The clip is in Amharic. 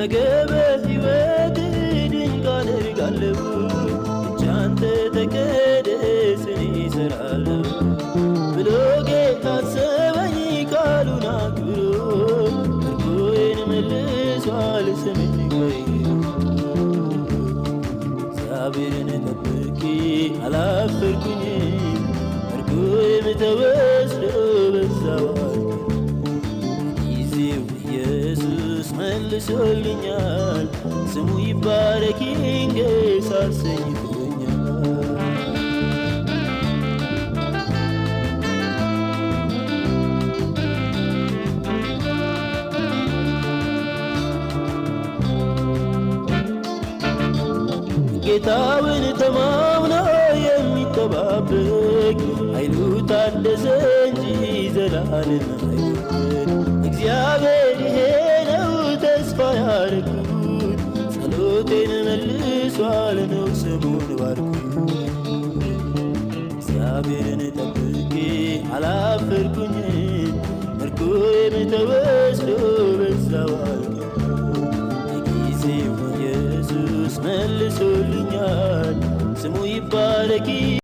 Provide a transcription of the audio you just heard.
ነገ በሕይወት ድንቅ አደርጋለሁ። ብቻ አንተ ተቀደስ እኔ እሰራለሁ ብሎ ጌታ አሰበኝ ቃሉን አክብሮ ምርኮዬን መልሷል ስሜን ቀይሮ። እግዚአብሔርን ጠብቄ አላፈርኩኝም ምርኮዬም ተወስዶ በዛው ጊዜው ኢየሱስ መልሶልኛል። ስሙ ይባረክ ይንገስ አሰኝቶኛል። ጌታውን ተማምኖ የሚጠባበቅ ኃይሉ ታደሰ እንጂ ዘላለም አይወድቅ። እግዚአብሔር ይሄ ነው ተስፋ ያደረግኩት ጸሎቴን መልሷል ነው ስሙን ባርኩት። እግዚአብሔርን ጠብቄ አላፈርኩኝም ምርኮዬም ተወስዶ በዛው ጊዜው ኢየሱስ መልሶልኛል። ስሙ ይባረክ